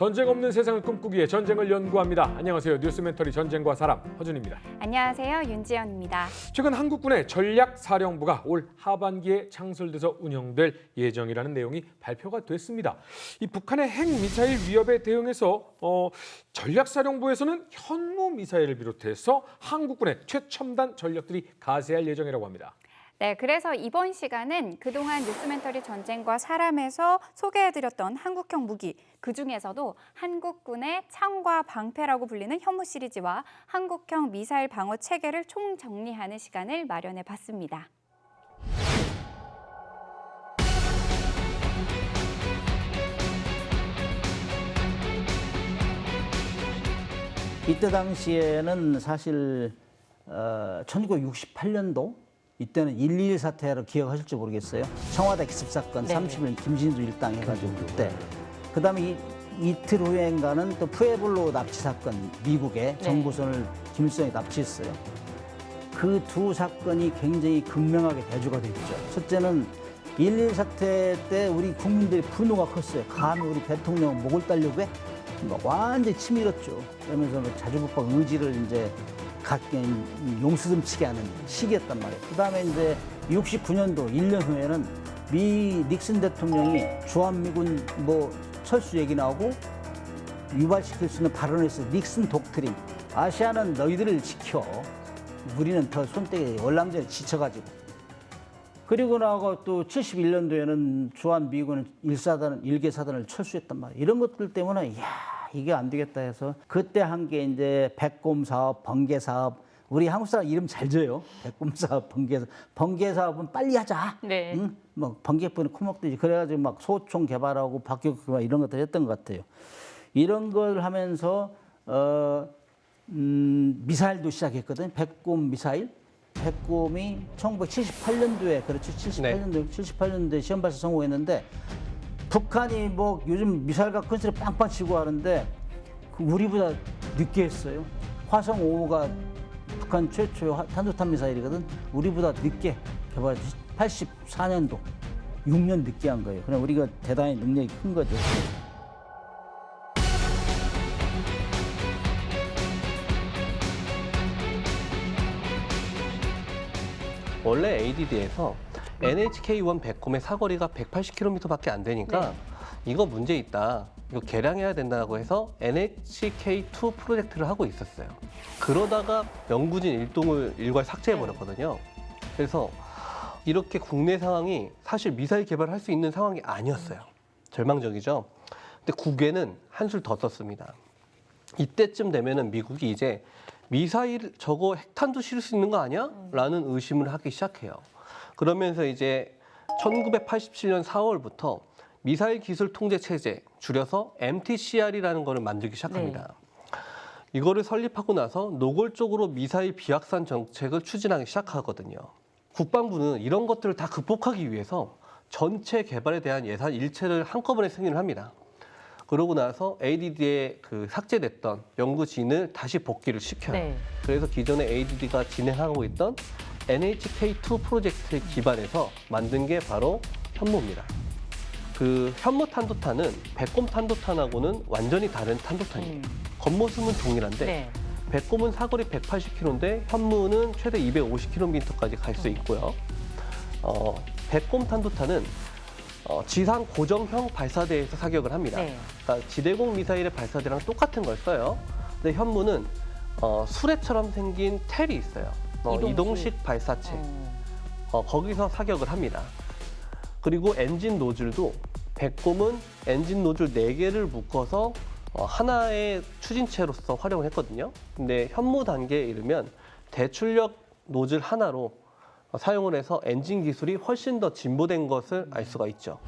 전쟁 없는 세상을 꿈꾸기 위해 전쟁을 연구합니다. 안녕하세요. 뉴스멘터리 전쟁과 사람 허준입니다. 안녕하세요. 윤지연입니다. 최근 한국군의 전략사령부가 올 하반기에 창설돼서 운영될 예정이라는 내용이 발표가 됐습니다. 이 북한의 핵미사일 위협에 대응해서 전략사령부에서는 현무 미사일을 비롯해서 한국군의 최첨단 전력들이 가세할 예정이라고 합니다. 네, 그래서 이번 시간은 그동안 뉴스멘터리 전쟁과 사람에서 소개해드렸던 한국형 무기, 그중에서도 한국군의 창과 방패라고 불리는 현무 시리즈와 한국형 미사일 방어 체계를 총정리하는 시간을 마련해봤습니다. 이때 당시에는 사실 1968년도 이때는 1.21 사태로 기억하실지 모르겠어요. 청와대 기습사건 네. 30일 김진주 일당 해가지고 그때. 그다음에 이틀 후엔가는 또 푸에블로 납치 사건, 미국의 정보선을 김일성이 납치했어요. 그 두 사건이 굉장히 극명하게 대조가 됐죠. 첫째는 1.21 사태 때 우리 국민들의 분노가 컸어요. 감히 우리 대통령 목을 따려고 해? 완전히 치밀었죠. 그러면서 자주국방 의지를 이제 용수듬치게 하는 시기였단 말이에요. 그 다음에 이제 69년도 1년 후에는 미 닉슨 대통령이 주한미군 철수 얘기 나오고 유발시킬 수 있는 발언을 했어요. 닉슨 독트린. 아시아는 너희들을 지켜. 우리는 더 손때에 월남전에 지쳐가지고. 그리고 나고 또 71년도에는 주한미군 1개사단을 철수했단 말이에요. 이런 것들 때문에 이게 안 되겠다 해서 그때 한 게 이제 백곰 사업, 번개 사업. 우리 한국 사람 이름 잘 져요. 백곰 사업, 번개 사업. 번개 사업은 빨리 하자. 네. 응? 번개뿐에 코먹듯이 그래가지고 막 소총 개발하고 박격기 개발 이런 것들 했던 것 같아요. 이런 걸 하면서 미사일도 시작했거든. 백곰 미사일. 백곰이 1978년도에 그렇죠. 78년도에 시험 발사 성공했는데 북한이 요즘 미사일과 컨셉을 빵빵 치고 하는데 우리보다 늦게 했어요. 화성 5호가 북한 최초의 탄도탄 미사일이거든. 우리보다 늦게 개발했지. 84년도 6년 늦게 한 거예요. 그냥 우리가 대단히 능력이 큰 거죠. 원래 ADD에서 NHK-1 백곰의 사거리가 180km밖에 안 되니까 이거 문제 있다. 이거 개량해야 된다고 해서 NHK-2 프로젝트를 하고 있었어요. 그러다가 영구진 일동을 일괄 삭제해버렸거든요. 그래서 이렇게 국내 상황이 사실 미사일 개발을 할 수 있는 상황이 아니었어요. 절망적이죠. 근데 국외는 한술 더 썼습니다. 이때쯤 되면은 미국이 이제 미사일 저거 핵탄두 실을 수 있는 거 아니야? 라는 의심을 하기 시작해요. 그러면서 이제 1987년 4월부터 미사일 기술 통제 체제, 줄여서 MTCR이라는 거를 만들기 시작합니다. 이거를 설립하고 나서 노골적으로 미사일 비확산 정책을 추진하기 시작하거든요. 국방부는 이런 것들을 다 극복하기 위해서 전체 개발에 대한 예산 일체를 한꺼번에 승인을 합니다. 그러고 나서 ADD에 삭제됐던 연구진을 다시 복귀를 시켜요. 그래서 기존에 ADD가 진행하고 있던 NHK-2 프로젝트에 기반해서 만든 게 바로 현무입니다. 그 현무 탄도탄은 백곰 탄도탄하고는 완전히 다른 탄도탄이에요. 겉모습은 동일한데 백곰은 사거리 180km인데 현무는 최대 250km까지 갈 수 있고요. 백곰 탄도탄은 지상 고정형 발사대에서 사격을 합니다. 그러니까 지대공 미사일의 발사대랑 똑같은 걸 써요. 근데 현무는 수레처럼 생긴 텔이 있어요. 이동식 발사체. 거기서 사격을 합니다. 그리고 엔진 노즐도 백곰은 엔진 노즐 4개를 묶어서 하나의 추진체로서 활용을 했거든요. 근데 현무 단계에 이르면 대출력 노즐 하나로 사용을 해서 엔진 기술이 훨씬 더 진보된 것을 알 수가 있죠.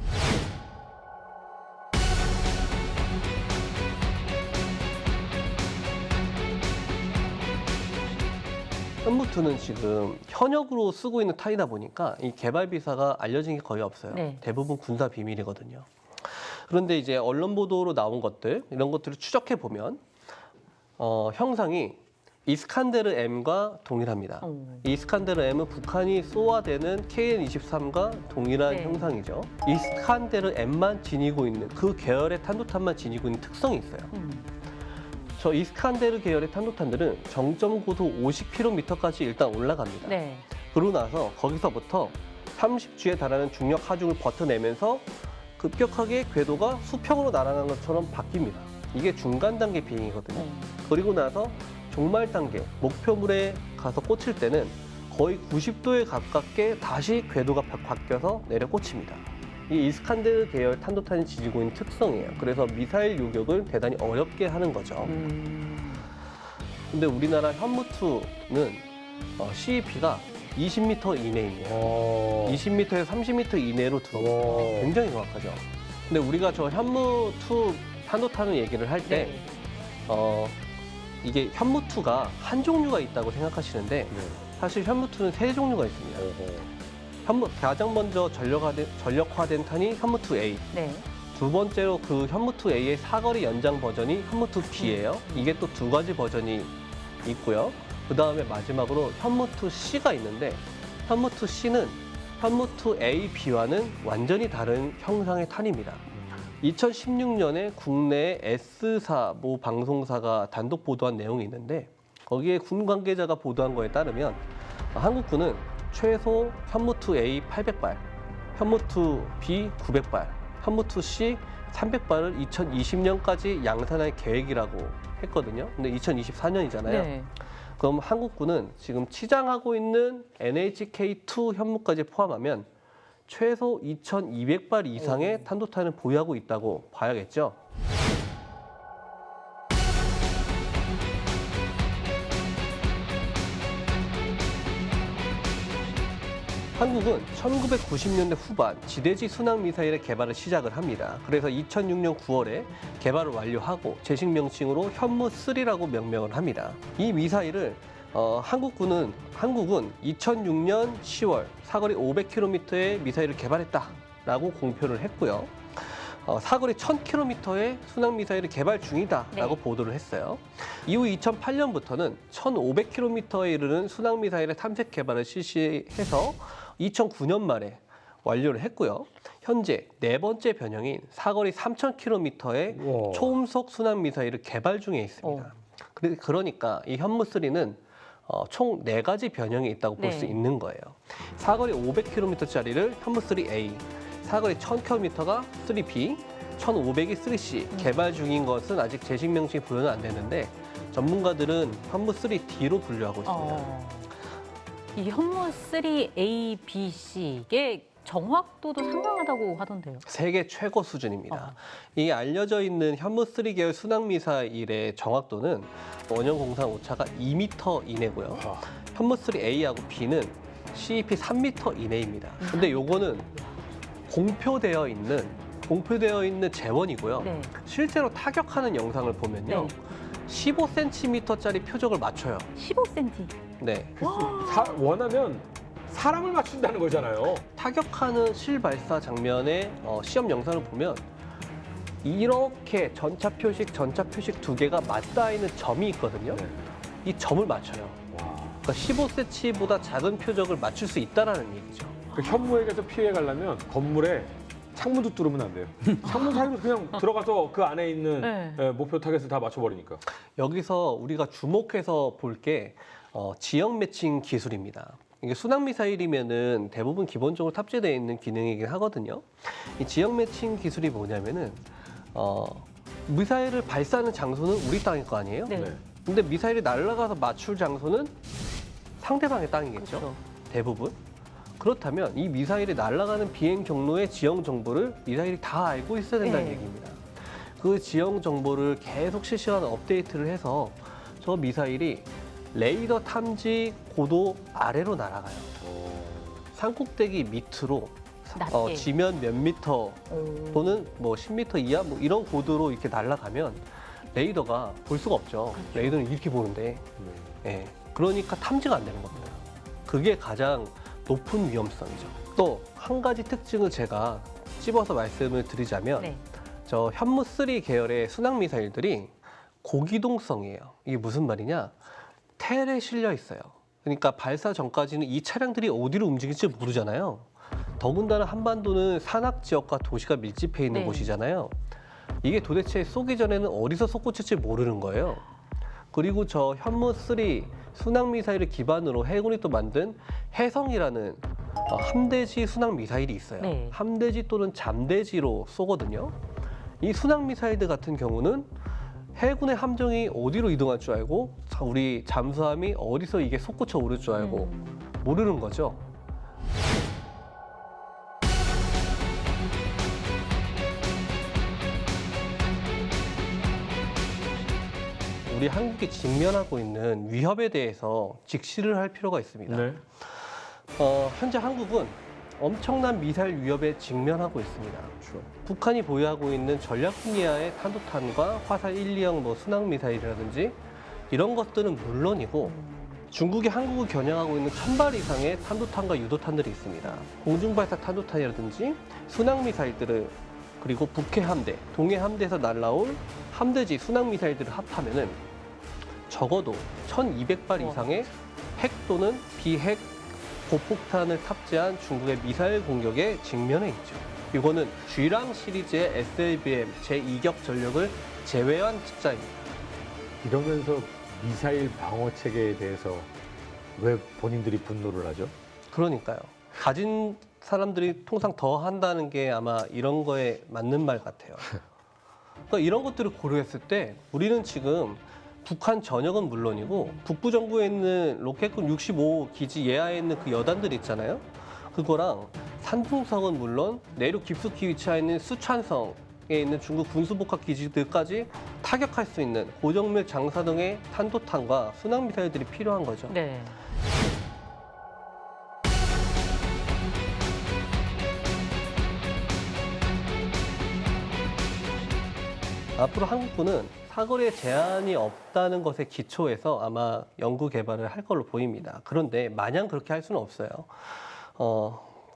현무2는 지금 현역으로 쓰고 있는 탄이다 보니까 이 개발 비사가 알려진 게 거의 없어요. 대부분 군사 비밀이거든요. 그런데 이제 언론 보도로 나온 것들, 이런 것들을 추적해 보면 형상이 이스칸데르 M과 동일합니다. 이 이스칸데르 M은 북한이 쏘아대는 KN-23과 동일한 네. 형상이죠. 이스칸데르 M만 지니고 있는 그 계열의 탄도탄만 지니고 있는 특성이 있어요. 저 이스칸데르 계열의 탄도탄들은 정점 고도 50km까지 일단 올라갑니다. 네. 그러고 나서 거기서부터 30G에 달하는 중력 하중을 버텨내면서 급격하게 궤도가 수평으로 날아가는 것처럼 바뀝니다. 이게 중간 단계 비행이거든요. 그리고 나서 종말 단계, 목표물에 가서 꽂힐 때는 거의 90도에 가깝게 다시 궤도가 바뀌어서 내려 꽂힙니다. 이 이스칸데르 계열 탄도탄이 지니고 있는 특성이에요. 그래서 미사일 요격을 대단히 어렵게 하는 거죠. 근데 우리나라 현무2는 CEP가 20m 이내입니다. 20m에서 30m 이내로 들어옵니다. 굉장히 정확하죠. 근데 우리가 저 현무2 탄도탄을 얘기를 할 때 이게 현무2가 한 종류가 있다고 생각하시는데 사실 현무2는 세 종류가 있습니다. 가장 먼저 전력화된 탄이 현무2A. 네. 두 번째로 그 현무2A의 사거리 연장 버전이 현무2B예요. 이게 또 두 가지 버전이 있고요. 그 다음에 마지막으로 현무2C가 있는데 현무2C는 현무2A, B와는 완전히 다른 형상의 탄입니다. 2016년에 국내 S사 모 방송사가 단독 보도한 내용이 있는데 거기에 군 관계자가 보도한 거에 따르면 한국군은 최소 현무2A 800발, 현무2B 900발, 현무2C 300발을 2020년까지 양산할 계획이라고 했거든요. 근데 2024년이잖아요. 네. 그럼 한국군은 지금 치장하고 있는 NHK-2 현무까지 포함하면 최소 2,200발 이상의 탄도탄을 보유하고 있다고 봐야겠죠. 한국은 1990년대 후반 지대지 순항 미사일의 개발을 시작을 합니다. 그래서 2006년 9월에 개발을 완료하고 제식 명칭으로 현무3라고 명명을 합니다. 이 미사일을 한국은 2006년 10월 사거리 500km의 미사일을 개발했다라고 공표를 했고요. 사거리 1000km의 순항 미사일을 개발 중이다라고 보도를 했어요. 이후 2008년부터는 1500km에 이르는 순항 미사일의 탐색 개발을 실시해서 2009년 말에 완료를 했고요. 현재 네 번째 변형인 사거리 3000km의 초음속 순항 미사일을 개발 중에 있습니다. 그러니까 이 현무3는 총 4가지 변형이 있다고 볼 수 있는 거예요. 사거리 500km짜리를 현무3A, 사거리 1000km가 3B, 1500이 3C. 개발 중인 것은 아직 제식 명칭이 부여는 안 됐는데 전문가들은 현무3D로 분류하고 있습니다. 이 현무3 A, B, C 이게 정확도도 상당하다고 하던데요. 세계 최고 수준입니다. 이 알려져 있는 현무3 계열 순항 미사일의 정확도는 원형 공상 오차가 2m 이내고요. 현무3 A하고 B는 CEP 3m 이내입니다. 근데 요거는 공표되어 있는 재원이고요. 네. 실제로 타격하는 영상을 보면요. 15cm짜리 표적을 맞춰요. 15cm. 네. 원하면 사람을 맞춘다는 거잖아요. 타격하는 실발사 장면의 시험 영상을 보면 이렇게 전차 표식 두 개가 맞닿아 있는 점이 있거든요. 이 점을 맞춰요. 그러니까 15cm보다 작은 표적을 맞출 수 있다라는 얘기죠. 그 현무에게서 피해 가려면 건물에 창문도 뚫으면 안 돼요. 창문 사이로 그냥 들어가서 그 안에 있는 목표 타겟을 다 맞춰버리니까. 여기서 우리가 주목해서 볼 게 지역 매칭 기술입니다. 이게 순항 미사일이면은 대부분 기본적으로 탑재되어 있는 기능이긴 하거든요. 이 지역 매칭 기술이 뭐냐면은 미사일을 발사하는 장소는 우리 땅일 거 아니에요? 네. 근데 미사일이 날아가서 맞출 장소는 상대방의 땅이겠죠. 그렇죠. 대부분. 그렇다면 이 미사일이 날아가는 비행 경로의 지형 정보를 미사일이 다 알고 있어야 된다는 얘기입니다. 그 지형 정보를 계속 실시간 업데이트를 해서 저 미사일이 레이더 탐지 고도 아래로 날아가요. 산꼭대기 밑으로 낮게. 지면 몇 미터 또는 뭐 10미터 이하 뭐 이런 고도로 이렇게 날아가면 레이더가 볼 수가 없죠. 레이더는 이렇게 보는데. 예. 그러니까 탐지가 안 되는 겁니다. 그게 가장 높은 위험성이죠. 또 한 가지 특징을 제가 찝어서 말씀을 드리자면 저 현무3 계열의 순항 미사일들이 고기동성이에요. 이게 무슨 말이냐? 텔에 실려 있어요. 그러니까 발사 전까지는 이 차량들이 어디로 움직일지 모르잖아요. 더군다나 한반도는 산악 지역과 도시가 밀집해 있는 네. 곳이잖아요. 이게 도대체 쏘기 전에는 어디서 솟구칠지 모르는 거예요. 그리고 저 현무3 순항 미사일을 기반으로 해군이 또 만든 해성이라는 함대지 순항 미사일이 있어요. 네. 함대지 또는 잠대지로 쏘거든요. 이 순항 미사일들 같은 경우는 해군의 함정이 어디로 이동할 줄 알고 우리 잠수함이 어디서 이게 솟구쳐 오를 줄 알고 모르는 거죠. 우리 한국이 직면하고 있는 위협에 대해서 직시를 할 필요가 있습니다. 네. 현재 한국은 엄청난 미사일 위협에 직면하고 있습니다. 북한이 보유하고 있는 전략핵 이하의 탄도탄과 화살 1, 2형 순항 미사일이라든지 이런 것들은 물론이고 중국이 한국을 겨냥하고 있는 1000발 이상의 탄도탄과 유도탄들이 있습니다. 공중발사 탄도탄이라든지 순항 미사일들을 그리고 북해 함대, 동해 함대에서 날라올 함대지 순항 미사일들을 합하면은 적어도 1200발 이상의 핵 또는 비핵 고폭탄을 탑재한 중국의 미사일 공격에 직면해 있죠. 이거는 쥐랑 시리즈의 SLBM 제2격 전력을 제외한 숫자입니다. 이러면서 미사일 방어 체계에 대해서 왜 본인들이 분노를 하죠? 그러니까요. 가진 사람들이 통상 더 한다는 게 아마 이런 거에 맞는 말 같아요. 그러니까 이런 것들을 고려했을 때 우리는 지금 북한 전역은 물론이고 북부 정부에 있는 로켓군 65 기지 예하에 있는 그 여단들 있잖아요. 그거랑 산둥성은 물론 내륙 깊숙이 위치해 있는 수촨성에 있는 중국 군수복합 기지들까지 타격할 수 있는 고정밀 장사 등의 탄도탄과 순항 미사일들이 필요한 거죠. 네. 앞으로 한국군은 사거리에 제한이 없다는 것에 기초해서 아마 연구 개발을 할 걸로 보입니다. 그런데 마냥 그렇게 할 수는 없어요.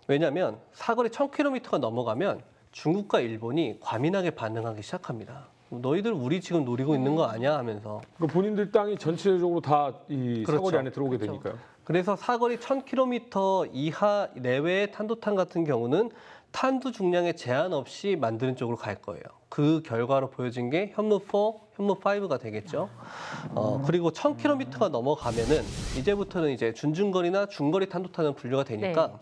왜냐하면 사거리 1000km가 넘어가면 중국과 일본이 과민하게 반응하기 시작합니다. 너희들 우리 지금 노리고 있는 거 아니야 하면서. 그러니까 본인들 땅이 전체적으로 다 이 그렇죠. 사거리 안에 들어오게 그렇죠. 되니까요. 그래서 사거리 1000km 이하 내외의 탄도탄 같은 경우는 탄두 중량에 제한 없이 만드는 쪽으로 갈 거예요. 그 결과로 보여진 게 현무4, 현무5가 되겠죠. 그리고 1000km가 넘어가면은 이제부터는 이제 준중거리나 중거리 탄도탄은 분류가 되니까 네.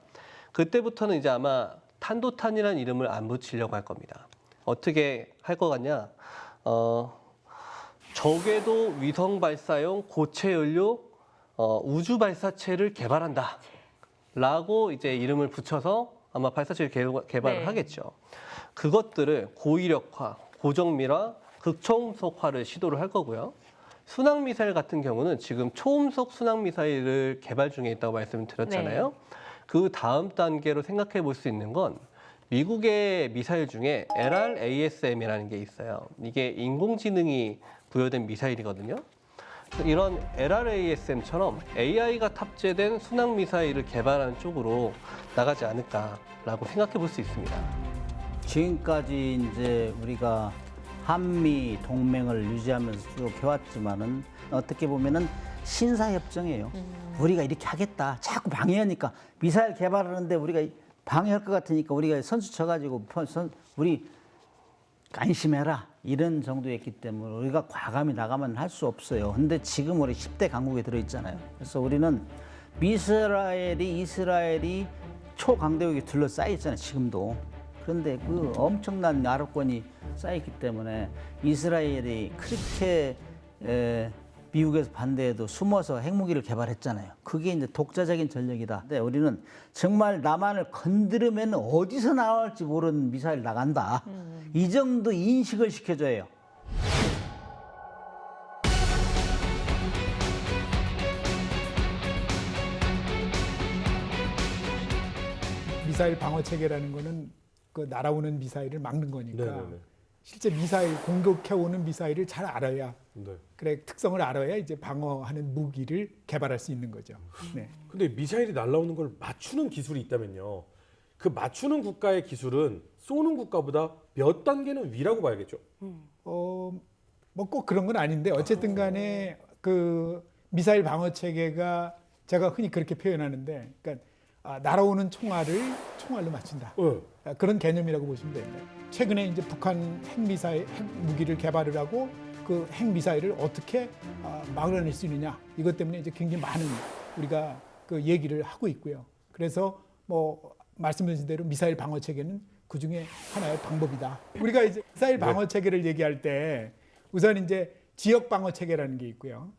그때부터는 이제 아마 탄도탄이라는 이름을 안 붙이려고 할 겁니다. 어떻게 할 것 같냐? 적외도 위성 발사용 고체 연료 우주 발사체를 개발한다. 라고 이제 이름을 붙여서 아마 발사체를 개발을 네. 하겠죠. 그것들을 고위력화, 고정밀화, 극초음속화를 시도를 할 거고요. 순항 미사일 같은 경우는 지금 초음속 순항 미사일을 개발 중에 있다고 말씀을 드렸잖아요. 그 다음 단계로 생각해 볼 수 있는 건 미국의 미사일 중에 LRASM이라는 게 있어요. 이게 인공지능이 부여된 미사일이거든요. 이런 LRASM처럼 AI가 탑재된 순항 미사일을 개발하는 쪽으로 나가지 않을까라고 생각해 볼 수 있습니다. 지금까지 이제 우리가 한미 동맹을 유지하면서 쭉 해왔지만은 어떻게 보면은 신사협정이에요. 우리가 이렇게 하겠다. 자꾸 방해하니까 미사일 개발하는데 우리가 방해할 것 같으니까 우리가 선수 쳐가지고 우리 안심해라 이런 정도였기 때문에 우리가 과감히 나가면 할 수 없어요. 근데 지금 우리 10대 강국에 들어있잖아요. 그래서 우리는 이스라엘이 초강대국에 둘러싸여 있잖아요. 지금도. 그런데 그 엄청난 나로권이 쌓였기 때문에 이스라엘이 그렇게 미국에서 반대해도 숨어서 핵무기를 개발했잖아요. 그게 이제 독자적인 전력이다. 근데 우리는 정말 남한을 건드리면 어디서 나올지 모르는 미사일 나간다. 이 정도 인식을 시켜줘야 해요. 미사일 방어 체계라는 거는 그 날아오는 미사일을 막는 거니까 네네네. 실제 미사일 공격해오는 미사일을 잘 알아야 네. 그래 특성을 알아야 이제 방어하는 무기를 개발할 수 있는 거죠. 네. 근데 미사일이 날아오는 걸 맞추는 기술이 있다면요. 그 맞추는 국가의 기술은 쏘는 국가보다 몇 단계는 위라고 봐야겠죠. 뭐 꼭 그런 건 아닌데 어쨌든 간에 그 미사일 방어 체계가 제가 흔히 그렇게 표현하는데, 그러니까 날아오는 총알로 맞춘다. 그런 개념이라고 보시면 됩니다. 최근에 이제 북한 핵 무기를 개발을 하고 그 핵 미사일을 어떻게 막아낼 수 있느냐, 이것 때문에 이제 굉장히 많은 우리가 그 얘기를 하고 있고요. 그래서 뭐 말씀드린 대로 미사일 방어 체계는 그 중에 하나의 방법이다. 우리가 이제 미사일 방어 체계를 얘기할 때 우선 이제 지역 방어 체계라는 게 있고요.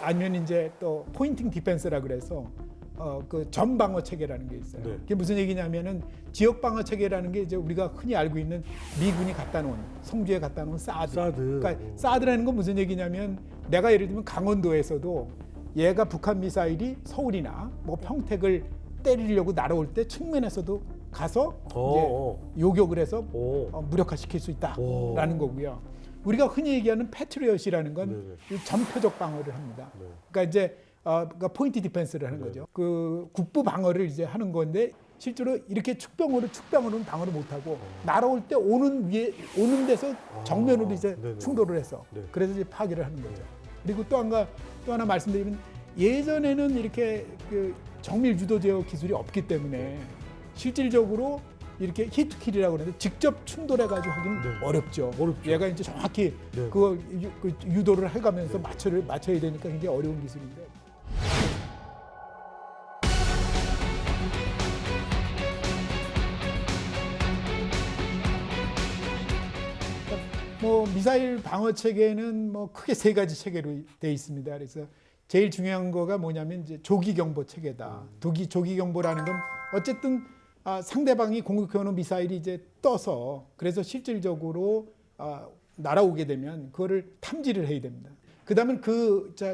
아니면 이제 또 포인팅 디펜스라 그래서 그 점 방어 체계라는 게 있어요. 그게 무슨 얘기냐면은 지역 방어 체계라는 게 이제 우리가 흔히 알고 있는 미군이 갖다 놓은, 성주에 갖다 놓은 사드. 그러니까 사드라는 건 무슨 얘기냐면, 내가 예를 들면 강원도에서도 얘가 북한 미사일이 서울이나 뭐 평택을 때리려고 날아올 때 측면에서도 가서 이제 요격을 해서 무력화시킬 수 있다라는 거고요. 우리가 흔히 얘기하는 패트리엇이라는 건 이 점표적 방어를 합니다. 그러니까 이제 그러니까 포인트 디펜스를 하는 거죠. 그 국부 방어를 이제 하는 건데, 실제로 이렇게 축병으로는 방어를 못 하고 날아올 때 오는 데서 정면으로 이제 충돌을 해서 그래서 이제 파괴를 하는 거죠. 그리고 또 하나 말씀드리면, 예전에는 이렇게 그 정밀 유도 제어 기술이 없기 때문에 실질적으로 이렇게 히트킬이라고 그러는데 직접 충돌해가지고 하기는 어렵죠. 얘가 이제 정확히 그 유도를 해가면서 맞춰야 되니까 굉장히 어려운 기술인데. 뭐 미사일 방어 체계는 뭐 크게 세 가지 체계로 되어 있습니다. 그래서 제일 중요한 거가 뭐냐면 이제 조기 경보 체계다. 조기 경보라는 건 어쨌든 상대방이 공격해오는 미사일이 이제 떠서, 그래서 실질적으로 날아오게 되면 그거를 탐지를 해야 됩니다. 그다음에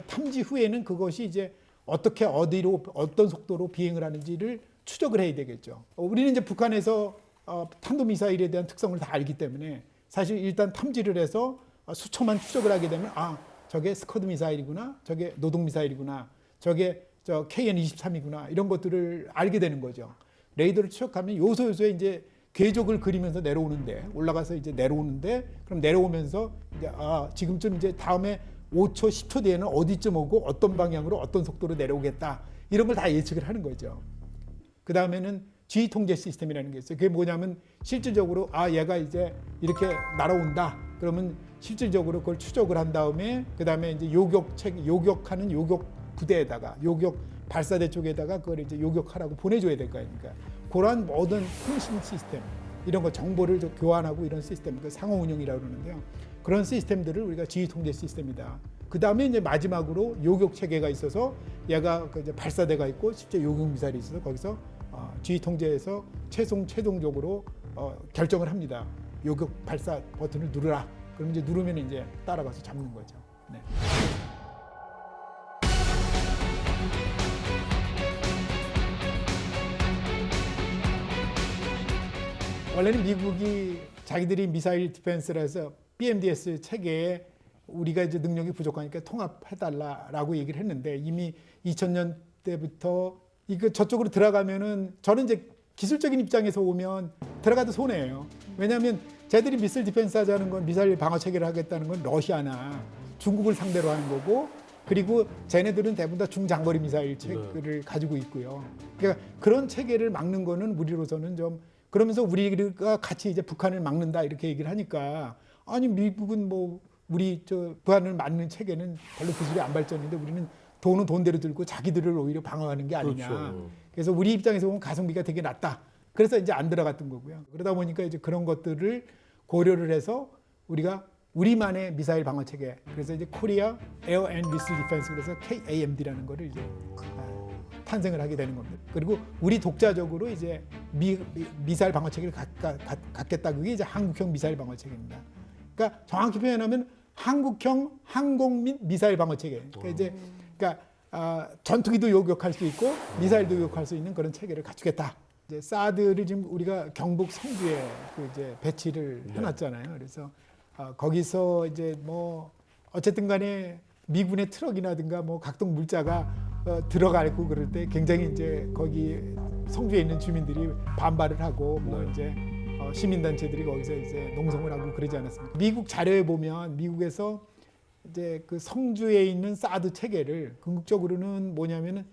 탐지 후에는 그것이 이제 어떻게 어디로 어떤 속도로 비행을 하는지를 추적을 해야 되겠죠. 우리는 이제 북한에서 탄도 미사일에 대한 특성을 다 알기 때문에 사실 일단 탐지를 해서 수초만 추적을 하게 되면 저게 스커드 미사일이구나, 저게 노동 미사일이구나, 저게 KN-23이구나, 이런 것들을 알게 되는 거죠. 레이더를 추적하면 요소요소에 이제 궤적을 그리면서 올라가서 이제 내려오는데, 그럼 내려오면서 이제 지금쯤 이제 다음에 5초, 10초 뒤에는 어디쯤 오고 어떤 방향으로 어떤 속도로 내려오겠다, 이런 걸 다 예측을 하는 거죠. 그 다음에는 G 통제 시스템이라는 게 있어요. 그게 뭐냐면 실질적으로 얘가 이제 이렇게 날아온다. 그러면 실질적으로 그걸 추적을 한 다음에 그 다음에 이제 요격하는 요격 부대에다가 요격 발사대 쪽에다가 그걸 이제 요격하라고 보내줘야 될 거 아닙니까? 그러한 모든 통신 시스템, 이런 거 정보를 교환하고 이런 시스템, 그 상호 운영이라고 그러는데요. 그런 시스템들을 우리가 지휘 통제 시스템이다. 그 다음에 이제 마지막으로 요격 체계가 있어서 얘가 이제 발사대가 있고 실제 요격 미사일이 있어서 거기서 지휘 통제에서 최종적으로 결정을 합니다. 요격 발사 버튼을 누르라. 그럼 이제 누르면 이제 따라가서 잡는 거죠. 네. 원래는 미국이 자기들이 미사일 디펜스라 해서 BMDS 체계에 우리가 이제 능력이 부족하니까 통합해달라라고 얘기를 했는데, 이미 2000년대부터 이거 저쪽으로 들어가면은, 저는 이제 기술적인 입장에서 오면 들어가도 손해예요. 왜냐하면 쟤들이 미사일 디펜스 하자는 건, 미사일 방어 체계를 하겠다는 건 러시아나 중국을 상대로 하는 거고, 그리고 쟤네들은 대부분 다 중장거리 미사일 체계를 가지고 있고요. 그러니까 그런 체계를 막는 거는 우리로서는 좀, 그러면서 우리가 같이 이제 북한을 막는다 이렇게 얘기를 하니까, 아니 미국은 뭐 우리 북한을 막는 체계는 별로 기술이 안 발전인데 우리는 돈은 돈대로 들고 자기들을 오히려 방어하는 게 아니냐. 그렇죠. 그래서 우리 입장에서 보면 가성비가 되게 낮다. 그래서 이제 안 들어갔던 거고요. 그러다 보니까 이제 그런 것들을 고려를 해서 우리가 우리만의 미사일 방어 체계, 그래서 이제 코리아 에어 앤 미사일 디펜스, 그래서 KAMD라는 거를 이제 탄생을 하게 되는 겁니다. 그리고 우리 독자적으로 이제 미사일 방어 체계를 갖겠다. 그게 이제 한국형 미사일 방어 체계입니다. 그러니까 정확히 표현하면 한국형 항공 및 미사일 방어 체계. 그러니까 전투기도 요격할 수 있고 미사일도 요격할 수 있는 그런 체계를 갖추겠다. 이제 사드를 지금 우리가 경북 성주에 이제 배치를 해놨잖아요. 그래서 거기서 이제 뭐 어쨌든 간에 미군의 트럭이라든가 뭐 각종 물자가 들어가고 그럴 때 굉장히 이제 거기 성주에 있는 주민들이 반발을 하고 뭐 이제 시민단체들이 거기서 이제 농성을 하고 그러지 않았습니까? 미국 자료에 보면 미국에서 이제 그 성주에 있는 사드 체계를 궁극적으로는 뭐냐면은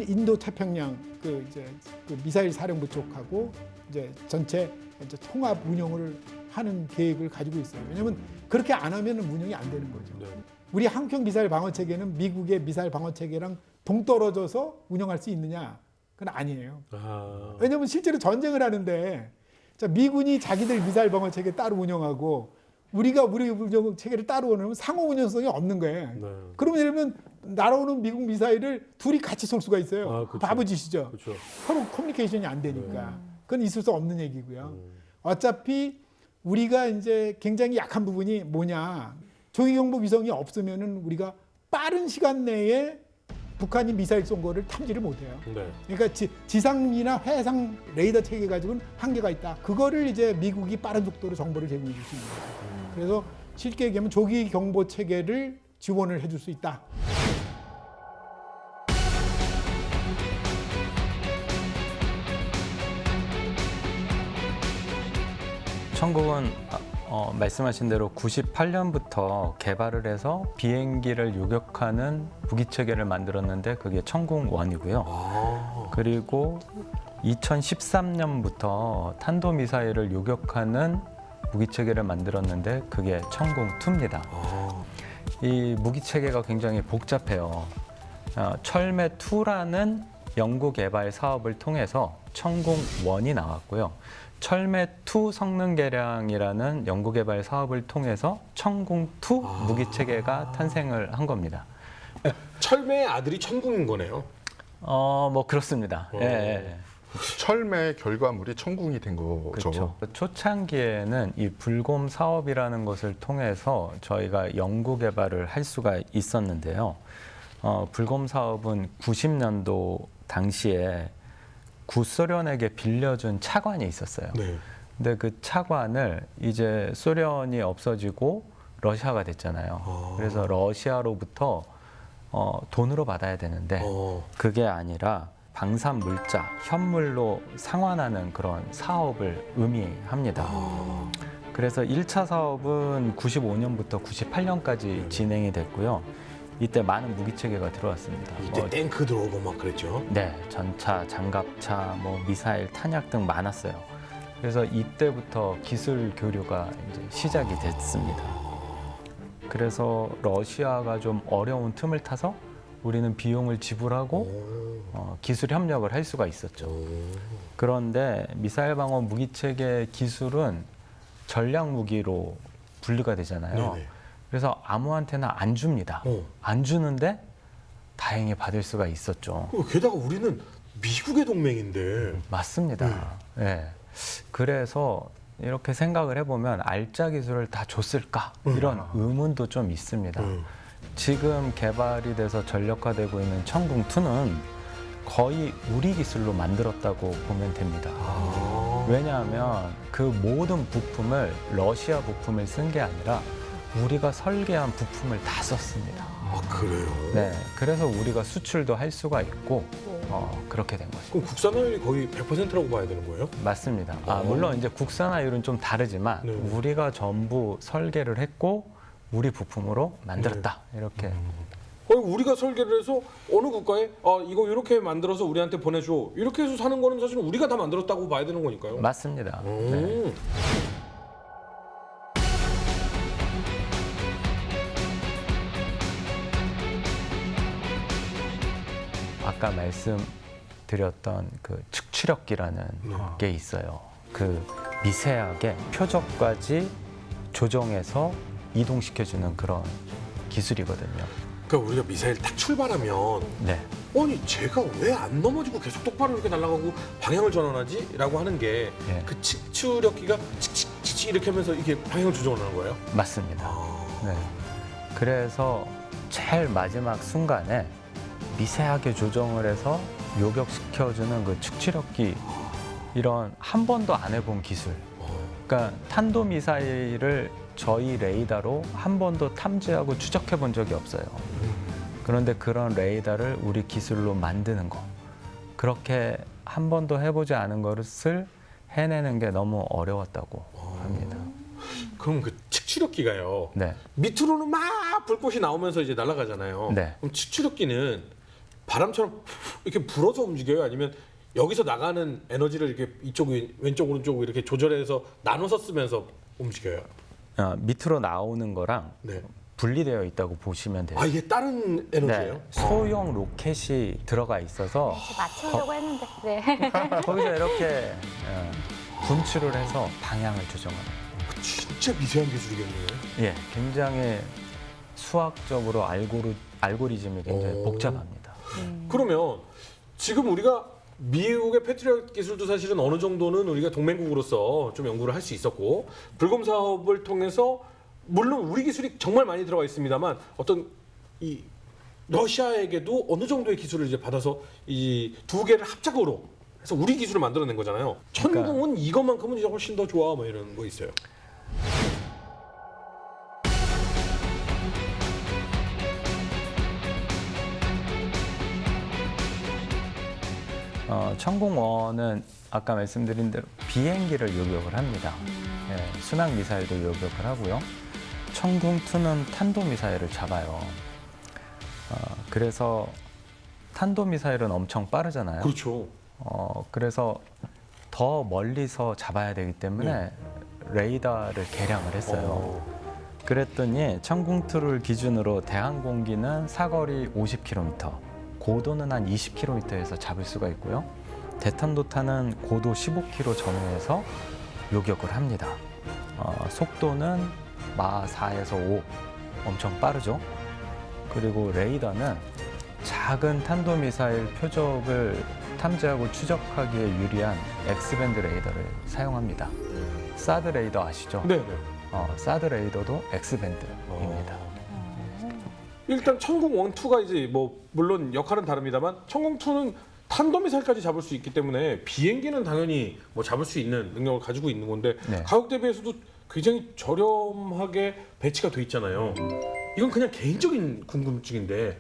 인도 태평양 그 이제 그 미사일 사령부 쪽하고 이제 전체 이제 통합 운영을 하는 계획을 가지고 있어요. 왜냐하면 그렇게 안 하면은 운영이 안 되는 거죠. 네. 우리 한국 미사일 방어 체계는 미국의 미사일 방어 체계랑 동떨어져서 운영할 수 있느냐? 그건 아니에요. 아. 왜냐하면 실제로 전쟁을 하는데 자, 미군이 자기들 미사일 방어 체계 따로 운영하고 우리가 우리 운영 체계를 따로 운영하면 상호 운영성이 없는 거예요. 네. 그러면 예를 들면 날아오는 미국 미사일을 둘이 같이 쏠 수가 있어요. 아, 그쵸. 바보짓이죠. 그렇죠. 서로 커뮤니케이션이 안 되니까. 그건 있을 수 없는 얘기고요. 음. 어차피 우리가 이제 굉장히 약한 부분이 뭐냐. 조기경보 위성이 없으면은 우리가 빠른 시간 내에 북한이 미사일 쏜 거를 탐지를 못해요. 네. 그러니까 지상이나 해상 레이더 체계 가지고는 한계가 있다. 그거를 이제 미국이 빠른 속도로 정보를 제공해 줄 수 있는 거죠. 그래서 쉽게 얘기하면 조기 경보 체계를 지원을 해줄 수 있다. 천국은 말씀하신 대로 98년부터 개발을 해서 비행기를 요격하는 무기체계를 만들었는데 그게 천궁1이고요. 아. 그리고 2013년부터 탄도미사일을 요격하는 무기체계를 만들었는데 그게 천궁2입니다. 아. 이 무기체계가 굉장히 복잡해요. 철매2라는 연구 개발 사업을 통해서 천궁1이 나왔고요. 철매2 성능 개량이라는 연구 개발 사업을 통해서 천궁2 무기체계가 탄생을 한 겁니다. 철매의 아들이 천궁인 거네요. 뭐 그렇습니다. 예, 예. 철매 결과물이 천궁이 된 거죠. 그렇죠. 초창기에는 이 불곰 사업이라는 것을 통해서 저희가 연구 개발을 할 수가 있었는데요. 불곰 사업은 90년도 당시에 구소련에게 빌려준 차관이 있었어요. 네. 근데 그 차관을 이제 소련이 없어지고 러시아가 됐잖아요. 아. 그래서 러시아로부터 돈으로 받아야 되는데 그게 아니라 방산 물자, 현물로 상환하는 그런 사업을 의미합니다. 그래서 1차 사업은 95년부터 98년까지 진행이 됐고요. 이때 많은 무기체계가 들어왔습니다. 이때 탱크 들어오고 막 그랬죠. 네, 전차, 장갑차, 미사일, 탄약 등 많았어요. 그래서 이때부터 기술 교류가 이제 시작이 됐습니다. 그래서 러시아가 좀 어려운 틈을 타서 우리는 비용을 지불하고 기술 협력을 할 수가 있었죠. 그런데 미사일 방어 무기체계 기술은 전략 무기로 분류가 되잖아요. 네네. 그래서 아무한테나 안 줍니다. 안 주는데 다행히 받을 수가 있었죠. 게다가 우리는 미국의 동맹인데. 맞습니다. 네. 그래서 이렇게 생각을 해보면 알짜 기술을 다 줬을까? 이런 의문도 좀 있습니다. 지금 개발이 돼서 전력화되고 있는 천궁2는 거의 우리 기술로 만들었다고 보면 됩니다. 왜냐하면 그 모든 부품을 러시아 부품을 쓴 게 아니라 우리가 설계한 부품을 다 썼습니다. 아, 그래요? 네, 그래서 우리가 수출도 할 수가 있고 그렇게 된 거죠. 그럼 국산화율이 거의 100%라고 봐야 되는 거예요? 맞습니다. 물론 이제 국산화율은 좀 다르지만 네. 우리가 전부 설계를 했고 우리 부품으로 만들었다 이렇게. 우리가 설계를 해서 어느 국가에 이거 이렇게 만들어서 우리한테 보내줘 이렇게 해서 사는 거는 사실 우리가 다 만들었다고 봐야 되는 거니까요. 맞습니다. 네. 아까 말씀드렸던 그 측추력기라는 게 있어요. 그 미세하게 표적까지 조정해서 이동시켜주는 그런 기술이거든요. 그러니까 우리가 미사일 딱 출발하면 네, 아니 제가 왜 안 넘어지고 계속 똑바로 이렇게 날아가고 방향을 전환하지? 라고 하는 게 그 네. 측추력기가 칙칙칙칙 이렇게 하면서 이게 방향을 조정을 하는 거예요? 맞습니다. 네. 그래서 제일 마지막 순간에 미세하게 조정을 해서 요격시켜주는 그 측추력기 이런 한 번도 안 해본 기술. 그러니까 탄도미사일을 저희 레이더로 한 번도 탐지하고 추적해 본 적이 없어요. 그런데 그런 레이더를 우리 기술로 만드는 거. 그렇게 한 번도 해보지 않은 것을 해내는 게 너무 어려웠다고 합니다. 그럼 그 추출력기가요. 네. 밑으로는 막 불꽃이 나오면서 이제 날아가잖아요. 네. 그럼 추출력기는 바람처럼 이렇게 불어서 움직여요? 아니면 여기서 나가는 에너지를 이렇게 이쪽, 왼쪽, 오른쪽 이렇게 조절해서 나눠서 쓰면서 움직여요? 밑으로 나오는 거랑 네. 분리되어 있다고 보시면 돼요. 아, 이게 다른 에너지예요? 네, 소형 로켓이 들어가 있어서 맞추려고 했는데. 네. 거기서 이렇게 분출을 해서 방향을 조정합니다. 진짜 미세한 기술이겠네요. 예, 굉장히 수학적으로 알고리즘이 굉장히 오. 복잡합니다. 그러면 지금 우리가 미국의 패트리엇 기술도 사실은 어느 정도는 우리가 동맹국으로서 좀 연구를 할 수 있었고 불금 사업을 통해서 물론 우리 기술이 정말 많이 들어가 있습니다만 어떤 이 러시아에게도 어느 정도의 기술을 이제 받아서 이 두 개를 합작으로 해서 우리 기술을 만들어낸 거잖아요. 천궁은 이것만큼은 이제 훨씬 더 좋아 뭐 이런 거 있어요. 천궁1은 아까 말씀드린 대로 비행기를 요격을 합니다. 예, 순항 미사일도 요격을 하고요. 천궁2는 탄도 미사일을 잡아요. 그래서 탄도 미사일은 엄청 빠르잖아요. 그렇죠. 그래서 더 멀리서 잡아야 되기 때문에 레이더를 개량을 했어요. 그랬더니 천궁2를 기준으로 대항공기는 사거리 50km, 고도는 한 20km에서 잡을 수가 있고요. 대탄도탄은 고도 15km 전후에서 요격을 합니다. 속도는 마 4에서 5, 엄청 빠르죠. 그리고 레이더는 작은 탄도미사일 표적을 탐지하고 추적하기에 유리한 X밴드 레이더를 사용합니다. 사드 레이더 아시죠? 네. 사드 레이더도 X밴드입니다. 일단 천궁 1, 2가 이제 뭐 물론 역할은 다릅니다만 천궁 2는 탄도미사일까지 잡을 수 있기 때문에 비행기는 당연히 뭐 잡을 수 있는 능력을 가지고 있는 건데 네. 가격 대비해서도 굉장히 저렴하게 배치가 돼 있잖아요. 이건 그냥 개인적인 궁금증인데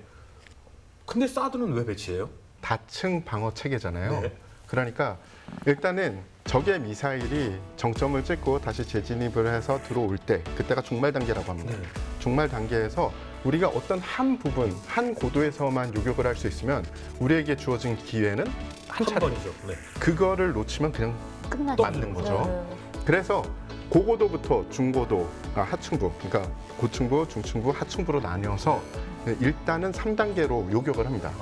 근데 사드는 왜 배치해요? 다층 방어 체계잖아요. 네. 그러니까 일단은 적의 미사일이 정점을 찍고 다시 재진입을 해서 들어올 때 그때가 종말 단계라고 합니다. 네. 종말 단계에서 우리가 어떤 한 부분, 한 고도에서만 요격을 할 수 있으면 우리에게 주어진 기회는 한 차례. 번이죠. 네. 그거를 놓치면 그냥 끝나죠. 맞는 거죠. 그래서 고고도부터 중고도, 하층부, 그러니까 고층부, 중층부, 하층부로 나뉘어서 일단은 3단계로 요격을 합니다.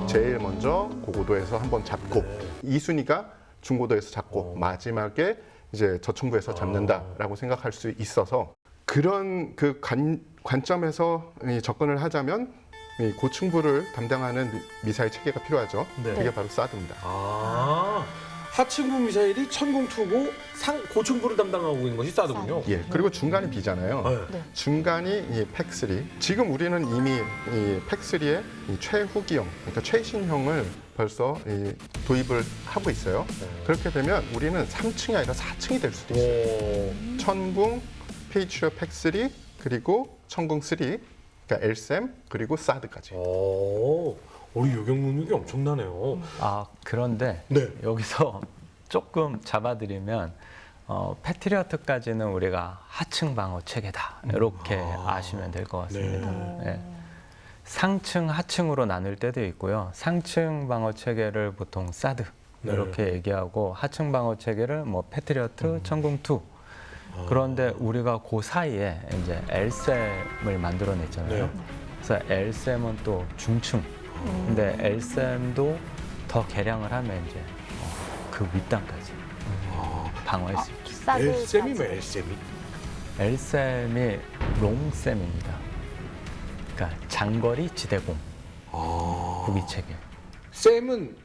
제일 먼저 고고도에서 한번 잡고 네. 2순위가 중고도에서 잡고 마지막에 이제 저층부에서 잡는다라고 생각할 수 있어서 그런 그 관점에서 이 접근을 하자면 이 고층부를 담당하는 미사일 체계가 필요하죠. 네. 그게 바로 사드입니다. 하층부 미사일이 천궁 2고 고층부를 담당하고 있는 것이 사드군요. 예, 그리고 중간이 비잖아요. 네. 중간이 이 팩3. 지금 우리는 이미 이 팩3의 이 최후기형, 그러니까 최신형을 벌써 이 도입을 하고 있어요. 그렇게 되면 우리는 3층이 아니라 4층이 될 수도 있어요. 천궁, 페이트리엇 팩3, 그리고 천궁 3, 그러니까 LSAM, 그리고 사드까지. 우리 요격 능력이 엄청나네요. 그런데 네. 여기서 조금 잡아드리면 패트리어트까지는 우리가 하층 방어 체계다 이렇게 아시면 될 것 같습니다. 네. 상층, 하층으로 나눌 때도 있고요. 상층 방어 체계를 보통 사드 네. 이렇게 얘기하고 하층 방어 체계를 뭐 패트리어트, 천궁2. 그런데 우리가 그 사이에 이제 LSAM을 만들어냈잖아요. 네. 그래서 LSAM은 또 중층. 근데 LSAM도 더 개량을 하면 이제 그 윗단까지 방어할 수 있죠. LSAM이 뭐 LSAM이? LSAM이 롱셈입니다. 그러니까 장거리 지대공 구비 체계. 쌤은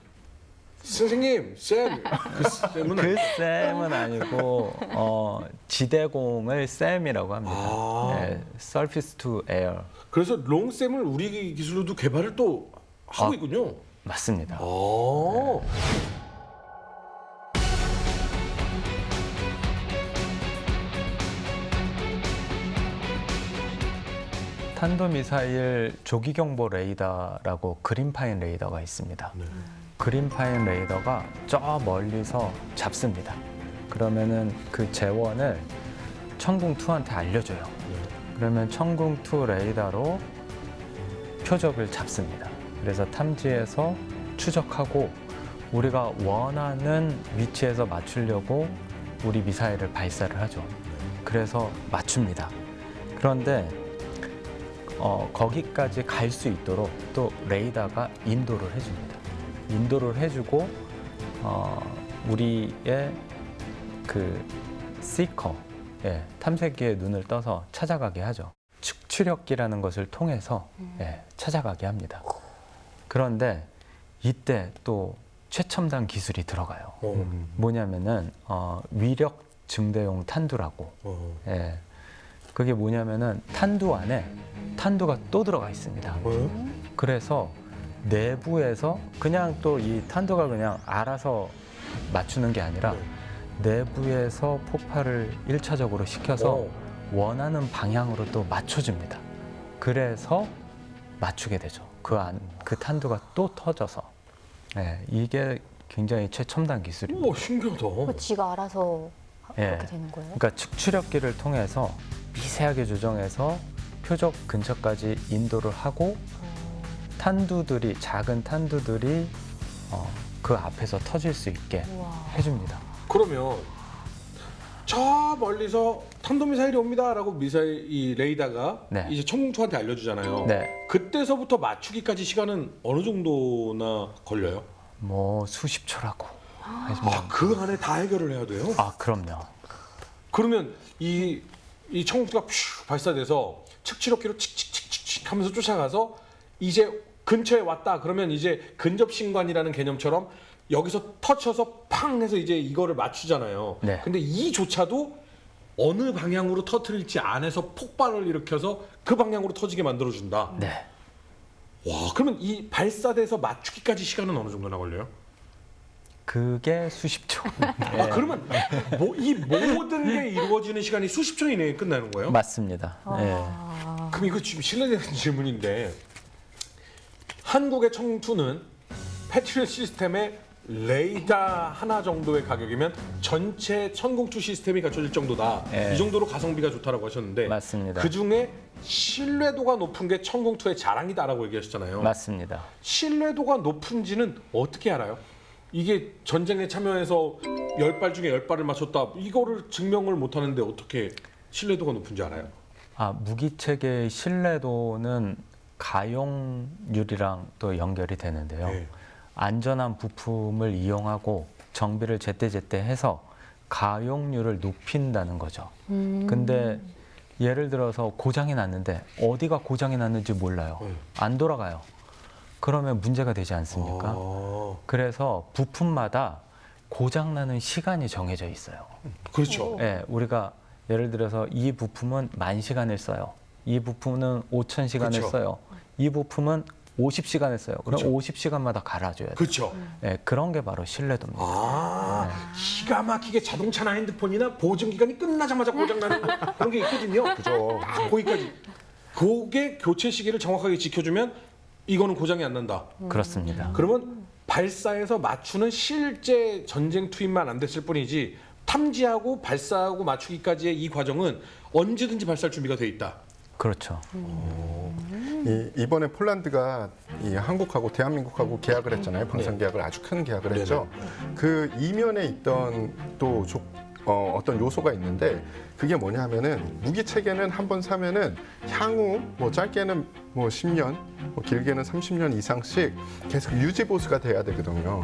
선생님, 쌤. 그 쌤은 그 셈은 아니고 지대공을 셈이라고 합니다. 네, Surface to Air. 그래서 롱쌤을 우리 기술로도 개발을 또 하고 있군요. 맞습니다. 탄도미사일 조기경보 레이더라고 그린파인 레이더가 있습니다. 그린파인 레이더가 저 멀리서 잡습니다. 그러면은 그 재원을 천궁2한테 알려줘요. 그러면 천궁2 레이더로 표적을 잡습니다. 그래서 탐지해서 추적하고 우리가 원하는 위치에서 맞추려고 우리 미사일을 발사를 하죠. 그래서 맞춥니다. 그런데 거기까지 갈 수 있도록 또 레이더가 인도를 해줍니다. 인도를 해주고 우리의 그 시커, 탐색기의 눈을 떠서 찾아가게 하죠. 측추력기라는 것을 통해서 찾아가게 합니다. 그런데 이때 또 최첨단 기술이 들어가요. 뭐냐면은 위력 증대용 탄두라고. 그게 뭐냐면은 탄두 안에 탄두가 또 들어가 있습니다. 그래서 내부에서 그냥 또 이 탄두가 그냥 알아서 맞추는 게 아니라 내부에서 폭발을 1차적으로 시켜서 원하는 방향으로 또 맞춰줍니다. 그래서 맞추게 되죠. 그 탄두가 또 터져서. 이게 굉장히 최첨단 기술입니다. 신기하다. 지가 알아서 그렇게 되는 거예요? 그러니까 측추력기를 통해서 미세하게 조정해서 표적 근처까지 인도를 하고 탄두들이 작은 탄두들이 그 앞에서 터질 수 있게 해줍니다. 그러면 저 멀리서 탄도미사일이 옵니다라고 미사일 이 레이더가 네. 이제 천궁2한테 알려주잖아요. 네, 그때서부터 맞추기까지 시간은 어느 정도나 걸려요? 뭐 수십 초라고. 그 안에 다 해결을 해야 돼요? 그럼요. 그러면 이 천궁2가 발사돼서 측치력기로 칙칙칙칙 하면서 쫓아가서 이제 근처에 왔다 그러면 이제 근접신관이라는 개념처럼 여기서 터쳐서 팡 해서 이제 이거를 맞추잖아요. 네. 근데 이조차도 어느 방향으로 터뜨릴지 안에서 폭발을 일으켜서 그 방향으로 터지게 만들어준다. 네. 와, 그러면 이 발사돼서 맞추기까지 시간은 어느 정도나 걸려요? 그게 수십 초. 그러면 이 모든 게 이루어지는 시간이 수십 초 이내에 끝나는 거예요? 맞습니다. 그럼 이거 지금 실례되는 질문인데 한국의 천궁2는 패트리엇 시스템의 레이더 하나 정도의 가격이면 전체 천궁2 시스템이 갖춰질 정도다. 이 정도로 가성비가 좋다라고 하셨는데 맞습니다. 그중에 신뢰도가 높은 게 천궁2의 자랑이다라고 얘기하셨잖아요. 맞습니다. 신뢰도가 높은지는 어떻게 알아요? 이게 전쟁에 참여해서 10발 중에 10발을 맞췄다. 이거를 증명을 못 하는데 어떻게 신뢰도가 높은지 알아요? 무기 체계의 신뢰도는 가용률이랑 또 연결이 되는데요. 네. 안전한 부품을 이용하고 정비를 제때제때 해서 가용률을 높인다는 거죠. 근데 예를 들어서 고장이 났는데 어디가 고장이 났는지 몰라요. 안 돌아가요. 그러면 문제가 되지 않습니까? 그래서 부품마다 고장나는 시간이 정해져 있어요. 그렇죠. 우리가 예를 들어서 이 부품은 10,000시간을 써요. 이 부품은 5,000시간을 그쵸. 써요. 이 부품은 50시간을 써요. 그럼 그쵸. 50시간마다 갈아줘야 돼요. 그렇죠. 그런 게 바로 신뢰도입니다. 기가 막히게 자동차나 핸드폰이나 보증 기간이 끝나자마자 고장나는 그런 게 있거든요. 그죠. 거기까지. 그게 교체 시기를 정확하게 지켜주면 이거는 고장이 안 난다. 그렇습니다. 그러면 발사해서 맞추는 실제 전쟁 투입만 안 됐을 뿐이지 탐지하고 발사하고 맞추기까지의 이 과정은 언제든지 발사할 준비가 돼 있다. 그렇죠. 이번에 폴란드가 한국하고 대한민국하고 계약을 했잖아요. 방산 계약을 아주 큰 계약을 했죠. 그 이면에 있던 또 어떤 요소가 있는데 그게 뭐냐면은 무기 체계는 한 번 사면은 향후 뭐 짧게는 뭐 10년, 뭐 길게는 30년 이상씩 계속 유지 보수가 돼야 되거든요.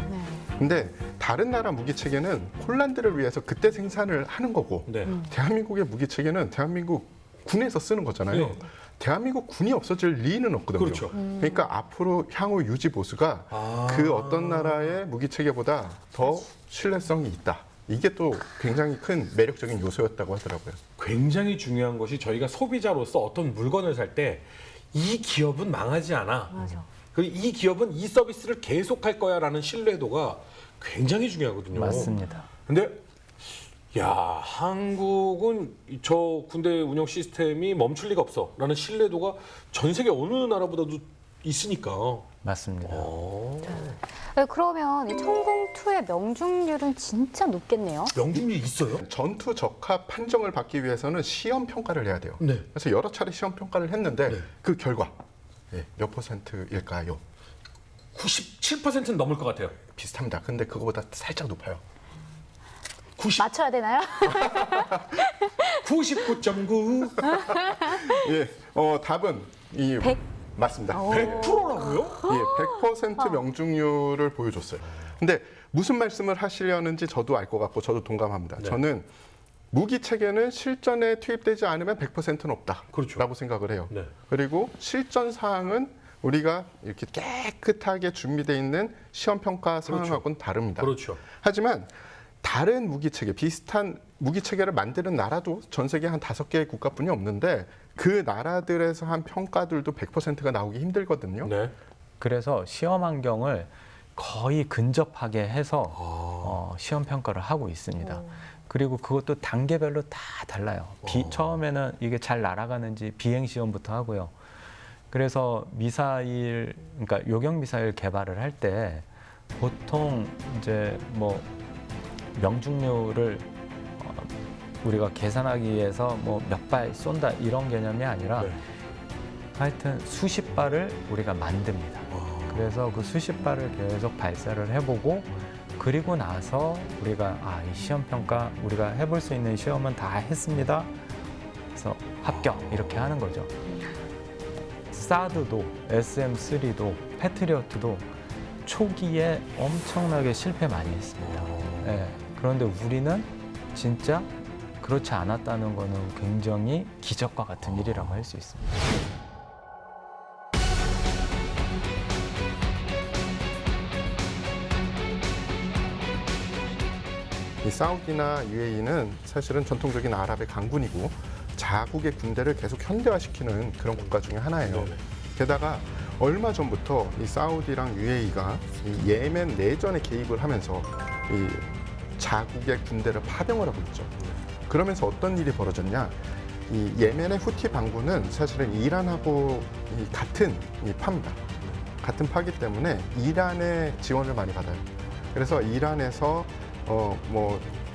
근데 다른 나라 무기 체계는 폴란드를 위해서 그때 생산을 하는 거고 네. 대한민국의 무기 체계는 대한민국 군에서 쓰는 거잖아요. 네. 대한민국 군이 없어질 리는 없거든요. 그렇죠. 그러니까 앞으로 향후 유지 보수가 그 어떤 나라의 무기 체계보다 더 신뢰성이 있다. 이게 또 굉장히 큰 매력적인 요소였다고 하더라고요. 굉장히 중요한 것이 저희가 소비자로서 어떤 물건을 살 때 이 기업은 망하지 않아. 맞아. 그리고 이 기업은 이 서비스를 계속할 거야라는 신뢰도가 굉장히 중요하거든요. 맞습니다. 근데 야, 한국은 저 군대 운영 시스템이 멈출 리가 없어라는 신뢰도가 전 세계 어느 나라보다도 있으니까. 맞습니다. 네, 그러면 이 천공2의 명중률은 진짜 높겠네요. 명중률이 있어요? 전투 적합 판정을 받기 위해서는 시험 평가를 해야 돼요. 네. 그래서 여러 차례 시험 평가를 했는데 네. 그 결과 몇 %일까요? 97%는 넘을 것 같아요. 비슷합니다. 근데 그거보다 살짝 높아요. 맞춰야 되나요? 99.9. 예, 답은 100? 맞습니다. 100%라고요? 예, 100% 명중률을 보여줬어요. 근데 무슨 말씀을 하시려는지 저도 알 것 같고 저도 동감합니다. 네. 저는 무기 체계는 실전에 투입되지 않으면 100%는 없다라고 그렇죠. 생각을 해요. 네. 그리고 실전 사항은 우리가 이렇게 깨끗하게 준비되어 있는 시험 평가 상황하고는 다릅니다. 그렇죠. 하지만 다른 무기 체계, 비슷한 무기 체계를 만드는 나라도 전 세계 한 5개의 국가뿐이 없는데 그 나라들에서 한 평가들도 100%가 나오기 힘들거든요. 네. 그래서 시험 환경을 거의 근접하게 해서 시험 평가를 하고 있습니다. 그리고 그것도 단계별로 다 달라요. 처음에는 이게 잘 날아가는지 비행 시험부터 하고요. 그래서 미사일, 그러니까 요격 미사일 개발을 할 때 보통 이제 뭐 명중률을 우리가 계산하기 위해서 뭐 몇 발 쏜다 이런 개념이 아니라 네. 하여튼 수십 발을 우리가 만듭니다. 그래서 그 수십 발을 계속 발사를 해보고 그리고 나서 우리가 이 시험 평가 우리가 해볼 수 있는 시험은 다 했습니다. 그래서 합격 이렇게 하는 거죠. 사드도 SM3도 패트리어트도 초기에 엄청나게 실패 많이 했습니다. 네. 그런데 우리는 진짜 그렇지 않았다는 거는 굉장히 기적과 같은 일이라고 할 수 있습니다. 이 사우디나 UAE는 사실은 전통적인 아랍의 강군이고 자국의 군대를 계속 현대화시키는 그런 국가 중에 하나예요. 네네. 게다가 얼마 전부터 이 사우디랑 UAE가 이 예멘 내전에 개입을 하면서 이 자국의 군대를 파병을 하고 있죠. 그러면서 어떤 일이 벌어졌냐? 이 예멘의 후티 반군은 사실은 이란하고 같은 파입니다. 같은 파기 때문에 이란의 지원을 많이 받아요. 그래서 이란에서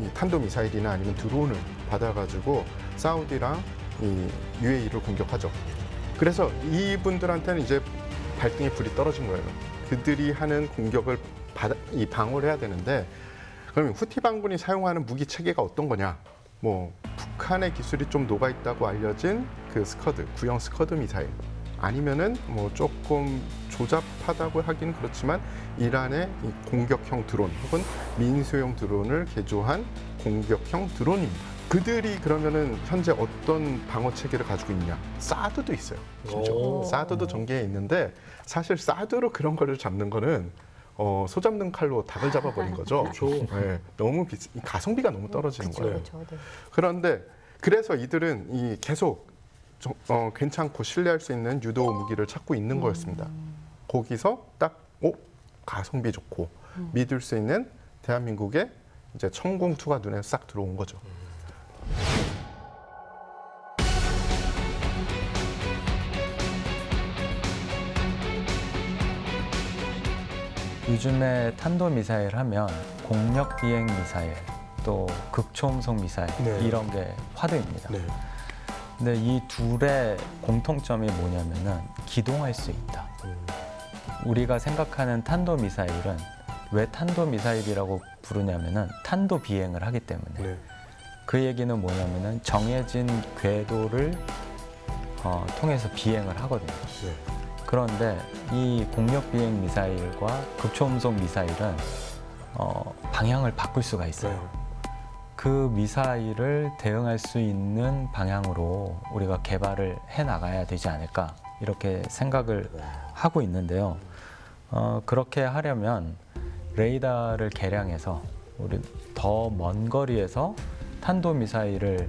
이 탄도 미사일이나 아니면 드론을 받아가지고 사우디랑 이 UAE를 공격하죠. 그래서 이분들한테는 이제 발등에 불이 떨어진 거예요. 그들이 하는 공격을 방어를 해야 되는데 그러면 후티 반군이 사용하는 무기 체계가 어떤 거냐? 뭐 북한의 기술이 좀 녹아 있다고 알려진 그 스커드, 구형 스커드 미사일. 아니면은 뭐 조금 조잡하다고 하기는 그렇지만 이란의 이 공격형 드론 혹은 민수용 드론을 개조한 공격형 드론입니다. 그들이 그러면은 현재 어떤 방어 체계를 가지고 있냐? 사드도 있어요. 오. 사드도 전개에 있는데 사실 사드로 그런 거를 잡는 거는 소 잡는 칼로 닭을 잡아버린 거죠. 그렇죠. 네, 너무 가성비가 너무 떨어지는 거예요. 그렇죠. 네. 그런데 그래서 이들은 이 계속 괜찮고 신뢰할 수 있는 유도 무기를 찾고 있는 거였습니다. 거기서 딱 가성비 좋고 믿을 수 있는 대한민국의 이제 천공2가 눈에 싹 들어온 거죠. 요즘에 탄도미사일 하면 공력 비행 미사일 또 극초음속 미사일 네. 이런 게 화두입니다. 네. 근데 이 둘의 공통점이 뭐냐면은 기동할 수 있다. 우리가 생각하는 탄도미사일은 왜 탄도미사일이라고 부르냐면은 탄도 비행을 하기 때문에 네. 그 얘기는 뭐냐면은 정해진 궤도를 통해서 비행을 하거든요. 네. 그런데 이 공력 비행 미사일과 극초음속 미사일은 방향을 바꿀 수가 있어요. 그 미사일을 대응할 수 있는 방향으로 우리가 개발을 해 나가야 되지 않을까 이렇게 생각을 하고 있는데요. 그렇게 하려면 레이더를 개량해서 우리 더 먼 거리에서 탄도 미사일을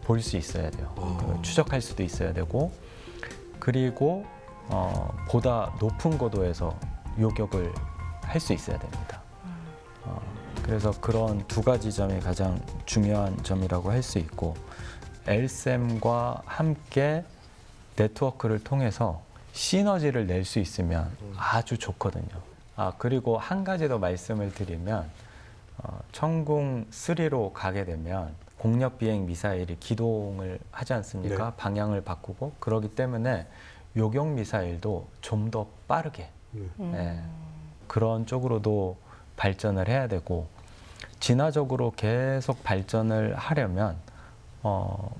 볼 수 있어야 돼요. 추적할 수도 있어야 되고 그리고 보다 높은 고도에서 요격을 할 수 있어야 됩니다. 그래서 그런 두 가지 점이 가장 중요한 점이라고 할 수 있고 LSAM과 함께 네트워크를 통해서 시너지를 낼 수 있으면 아주 좋거든요. 그리고 한 가지 더 말씀을 드리면 천궁 3로 가게 되면 공력 비행 미사일이 기동을 하지 않습니까? 네. 방향을 바꾸고 그러기 때문에 요격 미사일도 좀 더 빠르게 네, 그런 쪽으로도 발전을 해야 되고 진화적으로 계속 발전을 하려면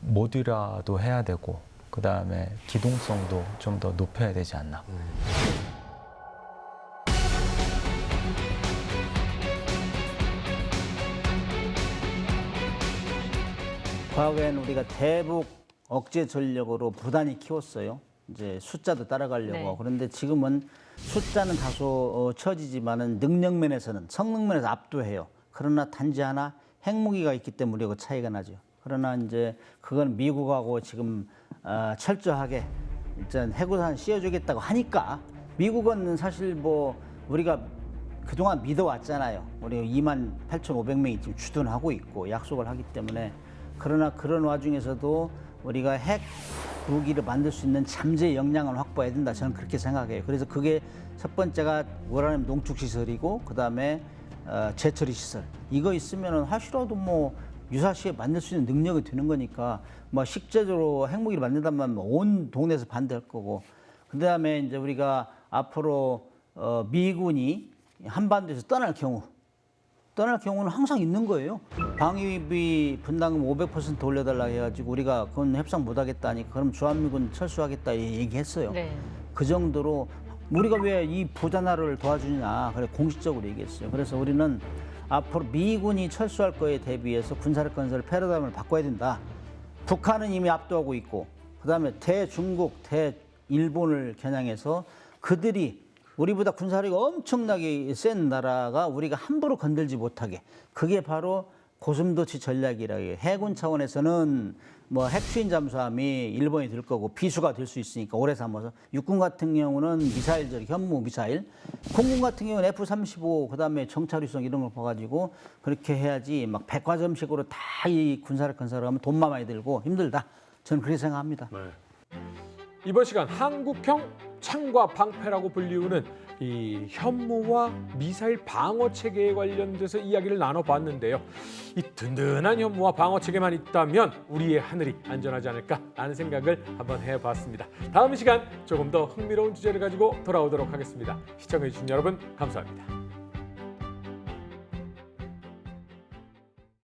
모듈화도 해야 되고 그 다음에 기동성도 좀 더 높여야 되지 않나. 과거에는 우리가 대북 억제 전력으로 부단히 키웠어요. 이제 숫자도 따라가려고 네. 하고. 그런데 지금은 숫자는 다소 처지지만은 능력 면에서는 성능 면에서 압도해요. 그러나 단지 하나 핵무기가 있기 때문에 그 차이가 나죠. 그러나 이제 그건 미국하고 지금 철저하게 일단 해구산 씌워주겠다고 하니까 미국은 사실 뭐 우리가 그동안 믿어왔잖아요. 우리 28,500명이 지금 주둔하고 있고 약속을 하기 때문에 그러나 그런 와중에서도 우리가 핵 무기를 만들 수 있는 잠재 역량을 확보해야 된다. 저는 그렇게 생각해요. 그래서 그게 첫 번째가 우라늄 농축 시설이고 그 다음에 재처리 시설. 이거 있으면은 하시라도 뭐 유사시에 만들 수 있는 능력이 되는 거니까 뭐 실제적으로 핵무기를 만든다면 온 동네에서 반대할 거고. 그 다음에 이제 우리가 앞으로 미군이 한반도에서 떠날 경우는 항상 있는 거예요. 방위비 분담금 500% 올려달라 해가지고 우리가 그건 협상 못하겠다니까 그럼 주한미군 철수하겠다 얘기했어요. 네. 그 정도로 우리가 왜 이 부자나라를 도와주냐 그래 공식적으로 얘기했어요. 그래서 우리는 앞으로 미군이 철수할 거에 대비해서 군사력 건설 패러다임을 바꿔야 된다. 북한은 이미 압도하고 있고 그다음에 대중국, 대일본을 겨냥해서 그들이 우리보다 군사력이 엄청나게 센 나라가 우리가 함부로 건들지 못하게 그게 바로 고슴도치 전략이라고 해요. 해군 차원에서는 뭐 핵추인 잠수함이 일본이 될 거고 비수가 될 수 있으니까 오래 삼아서 육군 같은 경우는 미사일들 현무 미사일 공군 같은 경우는 F-35 그다음에 정찰위성 이런 걸 봐가지고 그렇게 해야지 막 백화점식으로 다 이 군사력 건설하면 돈만 많이 들고 힘들다. 저는 그렇게 생각합니다. 이번 시간 한국형 창과 방패라고 불리우는 이 현무와 미사일 방어 체계에 관련돼서 이야기를 나눠봤는데요. 이 든든한 현무와 방어 체계만 있다면 우리의 하늘이 안전하지 않을까 하는 생각을 한번 해봤습니다. 다음 시간 조금 더 흥미로운 주제를 가지고 돌아오도록 하겠습니다. 시청해주신 여러분 감사합니다.